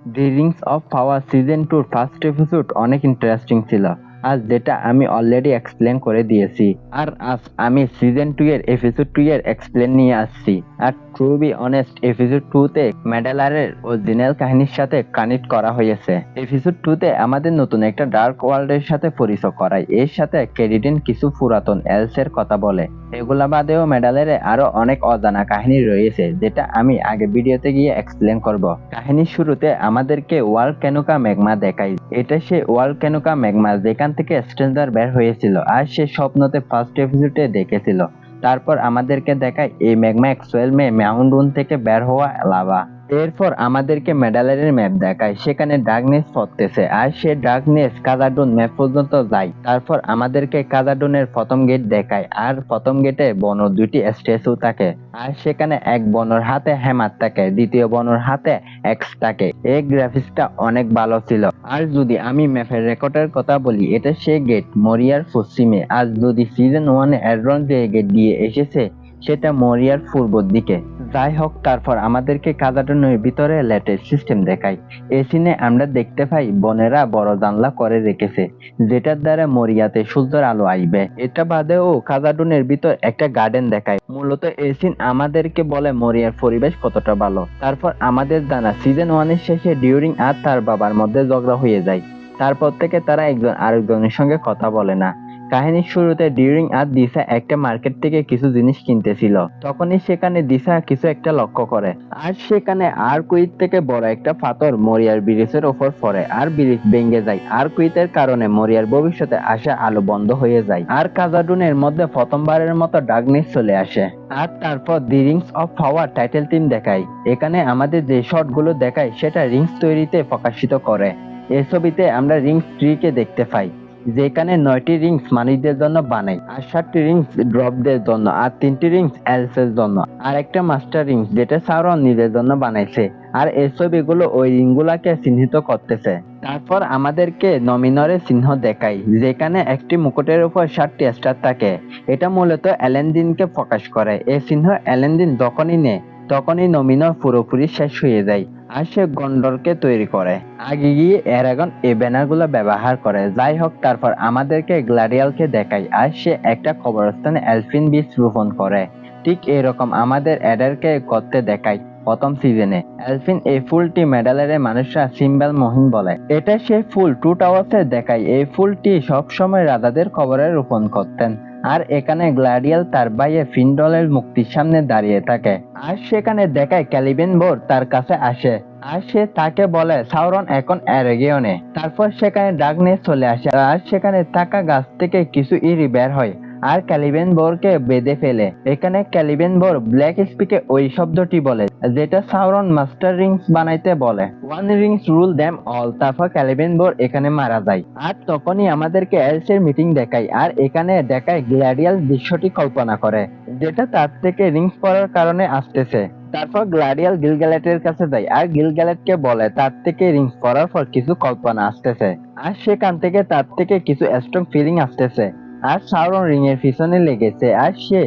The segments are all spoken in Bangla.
The Rings of power season 2 first episode অনেক ইন্টারেস্টিং ছিল, আর যেটা আমি অলরেডি এক্সপ্লেন করে দিয়েছি। আর আজ আমি সিজন 2 এর এপিসোড 2 এর এক্সপ্লেন নিয়ে আসছি। আর টু বি অনেস্ট, এপিসোড 2 তে মেডালারের অরিজিনাল কাহিনীর সাথে কানেক্ট করা হয়েছে। এপিসোড 2 তে আমাদের নতুন একটা ডার্ক ওয়ার্ল্ডের সাথে পরিচয় করায়, এর সাথে কেরিডিন কিছু পুরাতন এলসের কথা বলে। এগুলা বাদেও মেডালারে আরো অনেক অজানা কাহিনী রয়েছে, যেটা আমি আগে ভিডিওতে গিয়ে এক্সপ্লেন করব। কাহিনীর শুরুতে আমাদেরকে ওয়ালকেনোকা ম্যাগমা দেখায়। এটা সেই ওয়ালকেনোকা ম্যাগমা যেখান থেকে স্ট্রেঞ্জার বের হয়েছিল, আর সে স্বপ্নতে ফার্স্ট এপিসোডে দেখেছিল। তারপর আমাদেরকে দেখায় এই ম্যাগমা অ্যাকচুয়াল মাউন্ট থেকে বের হওয়া লাভা। এরপর আমাদেরকে মেডালারের ম্যাপ দেখায়, সেখানে ডার্কনেস পড়তেছে, আর সে ডার্কনেস কাজাডুন ম্যাপ পর্যন্ত যায়। তারপর আমাদেরকে কাজাডুনের প্রথম গেট দেখায়, আর প্রথম গেটে বনর দুইটি স্ট্যাচু থাকে, আর সেখানে এক বনর হাতে হ্যামার থাকে, দ্বিতীয় বনর হাতে এক্স থাকে। এই গ্রাফিক্সটা অনেক ভালো ছিল। আর যদি আমি ম্যাপের রেকর্ডের কথা বলি, এটা সে গেট মরিয়ার পশ্চিমে। আর যদি সিজন 1 অ্যাডরন যে গেট দিয়ে এসেছে, সেটা মরিয়ার পূর্ব দিকে। যাই হোক, তারপর আমাদেরকে কাজাডনের ভিতরে লেটের সিস্টেম দেখায়। এই সিনে আমরা দেখতে পাই বনেরা বড় জানলা করে রেখেছে, যেটার দ্বারা মরিয়াতে সূর্যের আলো আসবে। এটা বাদেও কাজাডনের ভিতর একটা গার্ডেন দেখায়। মূলত এই সিন আমাদেরকে বলে মরিয়ার পরিবেশ কতটা ভালো। তারপর আমাদের জানা সিজন 1 এর শেষে ডিউরিং আর তার বাবার মধ্যে ঝগড়া হয়ে যায়। তারপর থেকে তারা একজন আরেকজনের সঙ্গে কথা বলে না। কাহিনীর শুরুতে ডিউরিং আর দিশা একটা মার্কেট থেকে কিছু জিনিস কিনতেছিল, তখনই সেখানে দিশা কিছু একটা লক্ষ্য করে, আর সেখানে আর কুইত থেকে বড় একটা পাথর মরিয়ার ব্রিজের ওপর পড়ে, আর ব্রিজ ভেঙে যায়। আর কুইতের কারণে মরিয়ার ভবিষ্যতে আসা আলো বন্ধ হয়ে যায়, আর কাজাডুনের মধ্যে প্রথমবারের মতো ডার্কনেস চলে আসে। আর তারপর The Rings of Power title theme দেখায়। এখানে আমাদের যে শটগুলো দেখায় সেটা রিংস তৈরিতে প্রকাশিত করে। এই ছবিতে আমরা রিংস ট্রিকে দেখতে পাই, যেখানে 9টি রিংস মানুষদের জন্য বানাই, আর 7টি রিংস ড্রপদের জন্য, আর 3টি রিংস এলসের জন্য, আর একটা মাস্টার রিংস যেটা সাউরন নিজের জন্য বানাইছে। আর এই ছবিগুলো ওই রিংগুলাকে চিহ্নিত করতেছে। তারপর আমাদেরকে নমিনরের চিহ্ন দেখায়, যেখানে একটি মুকুটের উপর 7টি স্টার থাকে। এটা মূলত অ্যালেন্দিনকে প্রকাশ করে। এই চিহ্ন অ্যালেন্দিন যখনই নেয়, তখনই নমিনর পুরোপুরি শেষ হয়ে যায়, আর সে গন্ডরকে তৈরি করে। আগে গিয়ে এরাগন এই ব্যানারগুলো ব্যবহার করে। যাই হোক, তারপর আমাদেরকে গ্ল্যাডিয়ালকে দেখায়, আর সে একটা কবরস্থানে এলফিন বীজ রোপণ করে। ঠিক এরকম আমাদের অ্যাডারকে করতে দেখায় প্রথম সিজনে। এলফিন এই ফুলটি মেডালারের মানুষরা সিম্বল মহিন বলে। এটা সেই ফুল টু টাওয়ার্সে দেখায়। এই ফুলটি সবসময় রাজাদের কবরে রোপণ করতেন। আর এখানে গ্ল্যাডিয়াল তার ভাইয়ের ফিন্ডলের মুক্তির সামনে দাঁড়িয়ে থাকে, আর সেখানে দেখায় ক্যালিবেন বোর তার কাছে আসে, আর সে তাকে বলে সাউরন এখন এরেগিয়নে। তারপর সেখানে ডার্কনেস চলে আসে, আর সেখানে থাকা গাছ থেকে কিছু ইরি বের হয়, আর ক্যালিবেন বোরকে বেঁধে ফেলে। এখানে ক্যালিবেন বোর ব্ল্যাক স্পিকে ওই শব্দটি বলে, যেটা সাউরন মাস্টার রিংস বানাইতে বলে। One Rings rule them all. তারপর ক্যালিবেন বোর এখানে মারা যায়, আর তখনই আমাদেরকে এলসের মিটিং দেখায়, আর এখানে দেখায় গ্ল্যাডিয়াল দৃশ্যটি কল্পনা করে, যেটা তার থেকে রিংস পড়ার কারণে আসতেছে। তারপর গ্ল্যাডিয়াল গিলগ্যালেটের কাছে যায়, আর গিলগ্যালেটকে বলে তার থেকে রিংস পড়ার পর কিছু কল্পনা আসতেছে, আর সেখান থেকে তার থেকে কিছু স্ট্রং ফিলিং আসতেছে। আর সাউরন রিং এর পিছনে লেগেছে, আর সে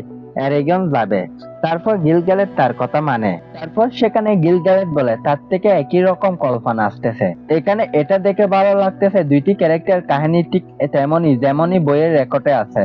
এরেগন যাবে। তারপর গিলগ্যালেট তার কথা মানে। তারপর সেখানে গিলগ্যালেট বলে তার থেকে একই রকম কল্পনা আসতেছে। এখানে এটা দেখে ভালো লাগতেছে, দুইটি ক্যারেক্টার কাহিনী ঠিক তেমনই যেমনই বইয়ের রেকর্ডে আছে।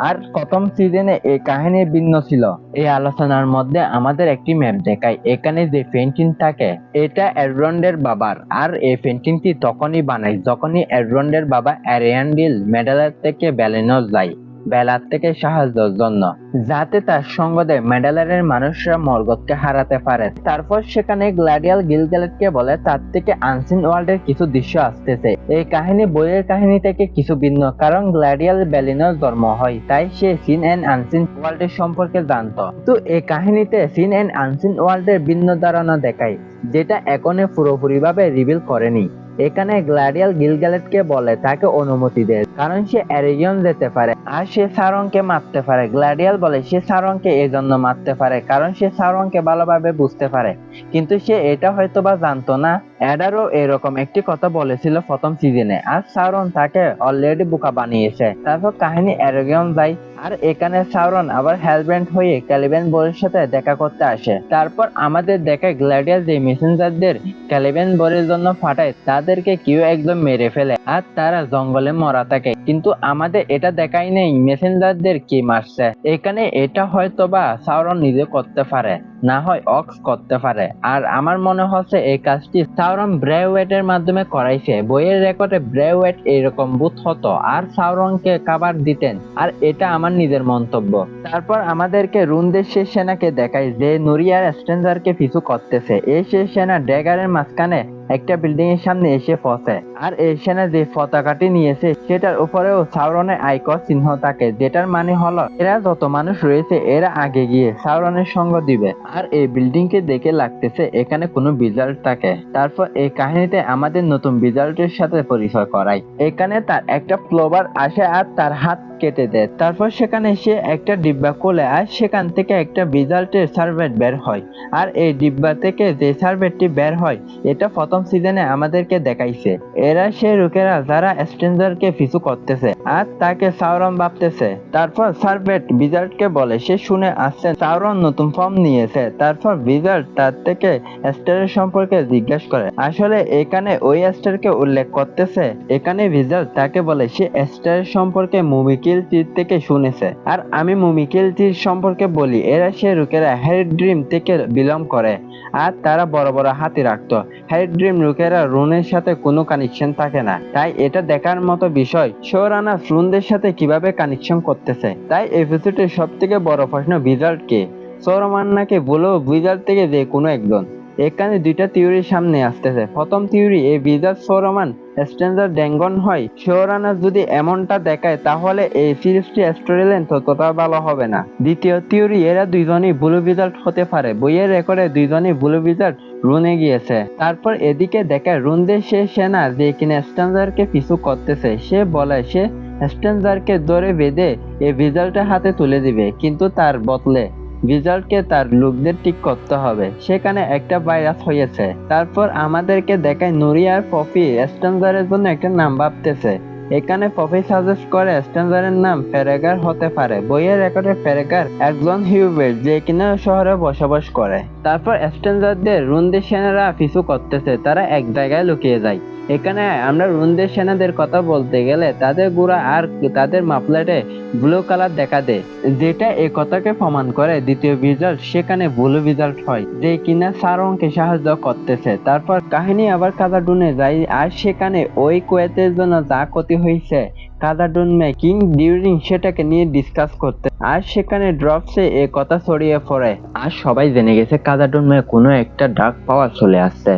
আর প্রথম সিজনে এই কাহিনী ভিন্ন ছিল। এই আলোচনার মধ্যে আমাদের একটি ম্যাপ দেখায়। এখানে যে পেন্টিং থাকে, এটা এডরন্ডের বাবার। আর এই পেন্টিংটি তখনই বানায় যখনই এডরন্ডের বাবা অ্যারিয়ান্ডিল মেডালার থেকে ব্যালেনর যায় বেলার থেকে সাহায্যের জন্য, যাতে তার সঙ্গ দেয় মেডালারের মানুষরা মর্গথকে হারাতে পারে। তারপর সেখানে গ্ল্যাডিয়াল গিলগ্যালেটকে বলে তার থেকে আনসিন ওয়ার্ল্ডের কিছু দৃশ্য আসতেছে। এই কাহিনী বইয়ের কাহিনী থেকে কিছু ভিন্ন, কারণ গ্ল্যাডিয়াল ব্যালিনর জন্ম হয়, তাই সে সিন এন্ড আনসিন ওয়ার্ল্ডের সম্পর্কে জানতো। তো এই কাহিনীতে সিন এন্ড আনসিন ওয়ার্ল্ডের ভিন্ন ধারণা দেখায়, যেটা এখনো পুরোপুরি ভাবে রিভিল করেনি। এখানে গ্ল্যাডিয়াল গিলগ্যালেটকে বলে তাকে অনুমতি দেয়, কারণ সে এরিগিয়ন যেতে পারে, আর সে সাউরনকে মারতে পারে। গ্ল্যাডিয়াল বলে সে সাউরনকে এজন্য মারতে পারে কারণ সে সাউরনকে ভালোভাবে বুঝতে পারে, কিন্তু সে এটা হয়তোবা জানতো না। অ্যাডারও এরকম একটি কথা বলেছিল প্রথম সিজনে, আর সাউরন তাকে অলরেডি বোকা বানিয়েছে। তারপর কাহিনী এরিগিয়ন যায়, আর এখানে সাউরন আবার হেলব্যান্ড হয়ে ক্যালিবেন বোরের সাথে দেখা করতে আসে। তারপর আমাদের দেখায় গ্ল্যাডিয়াস যে মেসেঞ্জারদের ক্যালিবেন বোরের জন্য পাঠায় তাদেরকে কেউ একদম মেরে ফেলে আর তারা জঙ্গলে মরা থাকে, কিন্তু আমাদের এটা দেখাই নেই মেসেঞ্জারদের কি মারছে। এখানে এটা হয়তোবা সাউরন নিজে করতে পারে, না হয় অক্স করতে পারে। আর আমার মনে হচ্ছে এই কাজটি সাউরন ব্রেওয়েটের মাধ্যমে করাইছে। বইয়ের রেকর্ডে ব্রেওয়েট এরকম বুথ হতো আর সাউরনকে কাবার দিতেন, আর এটা আমার নিজের মন্তব্য। তারপর আমাদেরকে রুনদেশের সেনাকে দেখায় যে নুরিয়ার স্ট্রেঞ্জারকে পিছু করতেছে। এই সেই সেনা ড্যাগারের মাঝখানে একটা বিল্ডিং এর সামনে এসে পৌঁছে, আর এই সেনা যে পতাকাটি নিয়েছে সেটার উপরেও সাউরনের আইকন চিহ্ন থাকে, যেটার মানে হলো এরা যত মানুষ রয়েছে এরা আগে গিয়ে সাউরনের সঙ্গ দিবে। আর এই বিল্ডিং কে দেখে লাগতেছে এখানে কোনো বিজাল্ট থাকে। তারপর এই কাহিনীতে আমাদের নতুন বিজাল্টের সাথে পরিচয় করায়। এখানে তার একটা ফ্লোবার আসে আর তার হাত কেটে দেয়। তারপর সেখানে সে একটা ডিব্বা খোলে আর সেখান থেকে একটা বিজাল্টের সার্ভেট বের হয়। আর এই ডিব্বা থেকে যে সার্ভেটটি বের হয় এটা প্রথম সিজনে আমাদেরকে দেখাইছে। এরা সে লোকেরা যারা স্ট্রেঞ্জারকে পিছু করতেছে আর তাকে সাউরন ভাবতেছে। তারপর সার্ভেট বিজার্ডকে বলে সে শুনে আসছে সাউরন নতুন ফর্ম নিয়েছে। তারপর বিজার্ড তার থেকে স্টারের সম্পর্কে জিজ্ঞেস করে। আসলে এখানে ওই স্টারকে উল্লেখ করতেছে। এখানে বিজার্ড তাকে বলে সে স্টারের সম্পর্কে মুমিকিল তীর থেকে শুনেছে। আর আমি মুমিকিল তীর সম্পর্কে বলি, এরা সে লোকেরা হ্যারি ড্রিম থেকে বিলং করে আর তারা বড় বড় হাতি রাখতো। হ্যারি ড্রিম লোকেরা রুনের সাথে কোনো কানেকশন থাকে না, তাই এটা দেখার মতো বিষয় শোরানাস রুনদের সাথে কিভাবে কানেকশন করতেছে। তাই এপিসোডের সব থেকে বড় প্রশ্ন বিজার্ড কে, সৌরমান নাকি বলো বিজার্ড থেকে যে কোনো একজন। এখানে দুইটা থিওরি সামনে আসতেছে। প্রথম থিওরি, এই বিজার্ড সৌরমান স্ট্রেঞ্জার ড্যাঙ্গন হয়। শোরানাস যদি এমনটা দেখায় তাহলে এই সিরিজটি স্টোরি লাইন ততটা ভালো হবে না। দ্বিতীয় থিওরি, এরা দুইজনই ব্লু বিজার্ড হতে পারে। বইয়ের রেকর্ডে দুইজনই ব্লু বিজার্ড রুনে গিয়েছে। তারপর এদিকে দেখায় রুনদের সে সেনা যে কিনা স্ট্রেঞ্জারকে পিছু করতেছে। সে বলে সে স্ট্রেঞ্জারকে ধরে বেঁধে এই বিজার্ডের হাতে তুলে দিবে, কিন্তু তার বদলে বিজার্ডকে তার লোকদের ঠিক করতে হবে। সেখানে একটা ভাইরাস হয়েছে। তারপর আমাদেরকে দেখায় নুরি আর পপি স্ট্রেঞ্জারের জন্য একটা নাম ভাবতেছে। এখানে পপি সাজেস্ট করে স্ট্রেঞ্জারের নাম ফেরেগার হতে পারে। বইয়ের রেকর্ডে ফেরেগার একজন হিউবেট যে কিনা শহরে বসবাস করে। তারপর স্ট্রেঞ্জারদের রুনদের সেনারা পিছু করতেছে, তারা এক জায়গায় লুকিয়ে যায়। এখানে আমরা রুনদের সেনাদের কথা বলতে গেলে তাদের গোড়া আর তাদের মাফলেটে ব্লু কালার দেখা দেয়, যেটা এই কথাকে প্রমাণ করে দ্বিতীয় বিজার্ড সেখানে ব্লু বিজার্ড হয় যে কিনা সারংকে সাহায্য করতেছে। তারপর কাহিনী আবার কাজাডুনে যায় আর সেখানে ওই কুয়েতের জন্য যা ক্ষতি হয়েছে কাজাডুনে কিং ডিউরিং সেটাকে নিয়ে ডিসকাস করতে। আর সেখানে ড্রপসে এ কথা ছড়িয়ে পড়ে আর সবাই জেনে গেছে কাজাডুনে কোনো একটা ডার্ক পাওয়ার চলে আসছে।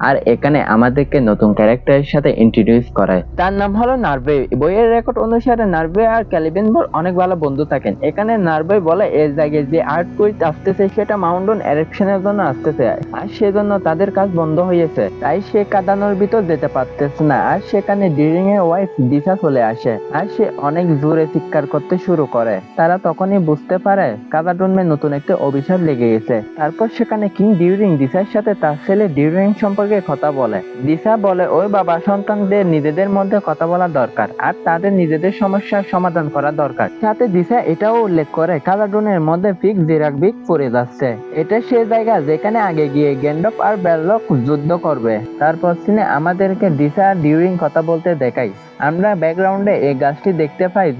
আর এখানে আমাদেরকে নতুন ক্যারেক্টারের সাথে ইন্ট্রোডিউস করায়, তার নাম হলো নার্ভে। বইয়ের রেকর্ড অনুসারে নার্ভে আর ক্যালিবেন বোর অনেক ভালো বন্ধু থাকেন। এখানে নার্ভে বলে এর জায়গায় যে আর্থকুইক আসতেছে সেটা মাউন্টেন এরেকশনের জন্য আসতেছে আর সেজন্য তাদের কাজ বন্ধ হয়েছে, তাই সে কাদানোর ভিতর যেতে পারতেছে না। আর সেখানে ডিরিং এর ওয়াইফ দিশা চলে আসে আর সে অনেক জোরে চিৎকার করতে শুরু করে। তারা তখনই বুঝতে পারে কাদাডুনমে নতুন একটা অভিশাপ লেগে গেছে। তারপর সেখানে কিং ডিউরিং দিশার সাথে তার ছেলে ডিউরিং সম্পর্কে কথা বলে। দিশা বলে ওই বাবা সন্তানদের নিজেদের মধ্যে কথা বলা দরকার আর তাদের নিজেদের সমস্যার সমাধান করা দরকার। সাথে দিশা এটাও উল্লেখ করে কালাডুনের মধ্যে ফিক্স জিরাকবিক পড়ে যাচ্ছে। এটা সে জায়গা যেখানে আগে গিয়ে গ্যান্ডপ আর বেলরক যুদ্ধ করবে। তারপর সিনে আমাদেরকে দিশা আর ডিউরিং কথা বলতে দেখাই। আমরা ব্যাকগ্রাউন্ডে এই গাছটি দেখতে পাই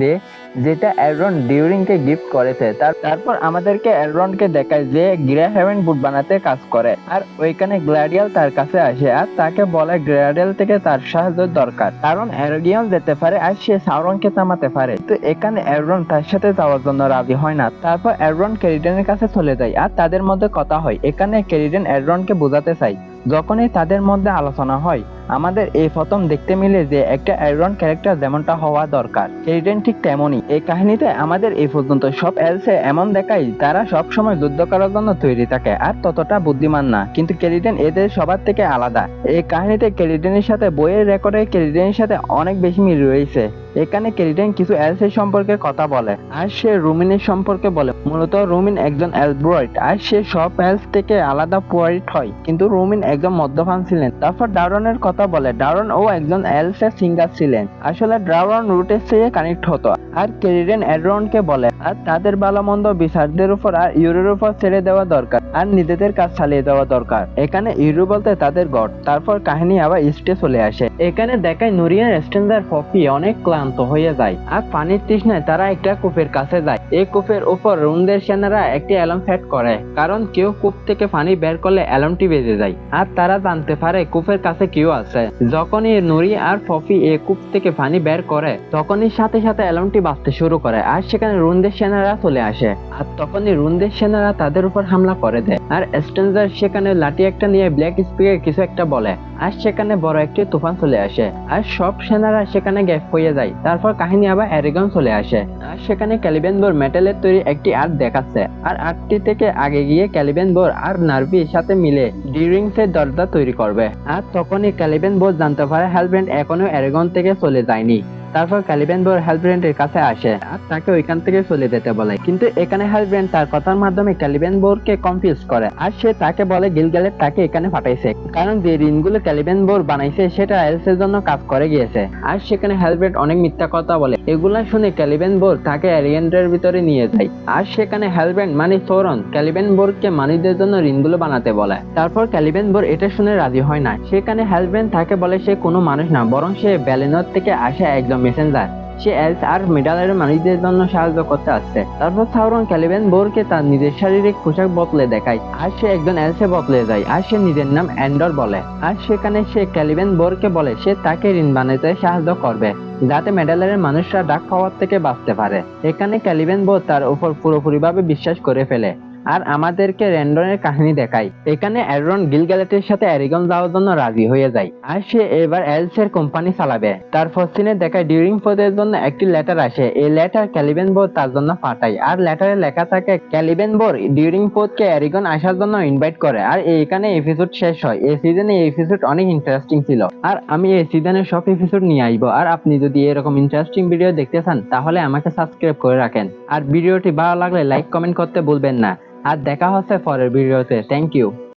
যেটা এলরন ডিউরিংকে গিফট করেছে। তারপর আমাদেরকে এলরনকে দেখায় যে গ্রে হেভেন বুট বানাতে কাজ করে। আর ওইখানে গ্ল্যাডিয়াল তার কাছে আসে আর তাকে বলে গ্ল্যাডিয়াল থেকে তার সাহায্য দরকার, কারণ এরোডিয়াল যেতে পারে আর সে সাউরনকে থামাতে পারে। তো এখানে এলরন তার সাথে যাওয়ার জন্য রাজি হয় না। তারপর এলরন কেরিডেনের কাছে চলে যায় আর তাদের মধ্যে কথা হয়। এখানে কেরিডেন এলরনকে বোঝাতে চাই যখনই তাদের মধ্যে আলোচনা হয় আমাদের এই প্রথম দেখতে মিলে যে একটা এলরন ক্যারেক্টার যেমনটা হওয়া দরকার কেরিডেন ঠিক তেমনই। এই কাহিনীতে আমাদের এই পর্যন্ত সব এলসে এমন দেখায় তারা সব সময় যুদ্ধ করার জন্য তৈরি থাকে আর ততটা বুদ্ধিমান না, কিন্তু কেরিডেন এদের সবার থেকে আলাদা। এই কাহিনীতে কেরিডেনের সাথে বইয়ের রেকর্ডে কেরিডেনের সাথে অনেক বেশি মিল রয়েছে। এখানে কেরিডেন কিছু এলসের সম্পর্কে কথা বলে আর সে রুমিনের সম্পর্কে বলে। মূলত রুমিন একজন এলব্রয়েড আর সে সব এলস থেকে আলাদা পোয়ারিট হয়, কিন্তু রুমিন একজন মদ্যপান ছিলেন। তারপর ডারনের কথা বলে, ডারন ও একজন এলসের সিঙ্গার ছিলেন। আসলে ডারন রুটের চেয়ে কানেক্ট হতো। আর কেরিডেন এডরনকে বলে আর তাদের ভালো মন্দ বিচারদের উপর আর ইউরোর উপর ছেড়ে দেওয়া দরকার আর নিজেদের কাজ চালিয়ে দেওয়া দরকার। এখানে ইউরো বলতে তাদের গড। তারপর কাহিনী আবার ইস্টে চলে আসে। এখানে দেখায় নুরিয়ান স্ট্যান্ডার পপি অনেক ক্লান্ত হয়ে যায় আর পানির তৃষ্ণায় তারা একটা কূপের কাছে যায়। এই কূপের উপর রুমদের সেনারা একটি অ্যালার্ম সেট করে, কারণ কেউ কূপ থেকে পানি বের করলে অ্যালার্মটি বেজে যায় আর তারা জানতে পারে কূপের কাছে কেউ আছে। যখনই নুরি আর পপি এই কূপ থেকে পানি বের করে তখনই সাথে সাথে অ্যালার্মটি বাজতে শুরু করে আর সেখানে রুনদের সেনারা চলে আসে। আর তখনই রুনদের সেনারা তাদের উপর হামলা করে দেয় আর স্ট্রেঞ্জার সেখানে লাঠি একটা নিয়ে ব্ল্যাক স্পিকে কিছু একটা বলে আর সেখানে বড় একটি তুফান চলে আসে আর সব সেনারা সেখানে গ্যাপ হয়ে যায়। তারপর কাহিনী আবার অ্যারিগন চলে আসে আর সেখানে ক্যালিবেন বোর মেটালের তৈরি একটি আর্ট দেখাচ্ছে আর আর্টটি থেকে আগে গিয়ে ক্যালিবেন বোর আর নার্ভির সাথে মিলে ডিরিংস এর দরজা তৈরি করবে। আর তখনই ক্যালিবেন বোর জানতে পারে হেলব্রেন্ড এখনো অ্যারিগন থেকে চলে যায়নি। তারপর ক্যালিবেন বোর হেলব্রেন্ডের কাছে আসে আর তাকে ওইখান থেকে চলে যেতে বলে, কিন্তু এখানে হেলব্রেন্ড তার কথার মাধ্যমে ক্যালিবেন বোরকে কনফিউজ করে আর সে তাকে বলে গিলগালেট তাকে এখানে পাঠাইছে, কারণ যে রিনগুলো ক্যালিবেন বোর বানাইছে সেটা এলসের জন্য কাজ করে গিয়েছে। আর সেখানে হেলব্রেন্ড অনেক মিথ্যা কথা বলে। এগুলা শুনে ক্যালিবেন বোর তাকে এরিয়েন্ডের ভিতরে নিয়ে যায় আর সেখানে হেলব্রেন্ড মানে সৌরন ক্যালিবেন বোরকে মানুষদের জন্য রিনগুলো বানাতে বলে। তারপর ক্যালিবেন বোর এটা শুনে রাজি হয় না। সেখানে হেলব্রেন্ড তাকে বলে সে কোনো মানুষ না, বরং সে ব্যালেনর থেকে আসে একজন মেসেঞ্জার। সে এলস আর মিডালের মানুষদের জন্য সাহায্য করতে আসছে। তারপর সাউরন ক্যালিবেন বোরকে তার নিজের শারীরিক পোশাক বদলে দেখায় আর সে একজন এলসে বদলে যায় আর সে নিজের নাম অ্যান্ডর বলে। আর সেখানে সে ক্যালিবেন বোরকে বলে সে তাকে ঋণ বানাতে সাহায্য করবে যাতে মেডালের মানুষরা ডাক পাওয়ার থেকে বাঁচতে পারে। এখানে ক্যালিবেন বোর তার উপর পুরোপুরিভাবে বিশ্বাস করে ফেলে আর আমাদেরকে র্যান্ডনের কাহিনী দেখায়। এখানে অ্যারন গিলগালেটের সাথে অ্যারিগন যাওয়ার জন্য রাজি হয়ে যায় আর সে এবার এলসের কোম্পানি চালাবে। তারপর সিনে দেখায় ডিউরিং ফোর্থের জন্য একটি লেটার আসে। এই লেটার ক্যালিবেন বোর তার জন্য পাঠায় আর লেটারে লেখা থাকে ক্যালিবেন বোর ডিউরিং ফোর্থকে অ্যারিগন আসার জন্য ইনভাইট করে। আর এখানে এপিসোড শেষ হয়। এই সিজনে এই এপিসোড অনেক ইন্টারেস্টিং ছিল আর আমি এই সিজনের সব এপিসোড নিয়ে আসবো। আর আপনি যদি এরকম ইন্টারেস্টিং ভিডিও দেখতে চান তাহলে আমাকে সাবস্ক্রাইব করে রাখেন আর ভিডিওটি ভালো লাগলে লাইক কমেন্ট করতে ভুলবেন না। আর দেখা হচ্ছে পরের ভিডিওতে। Thank you.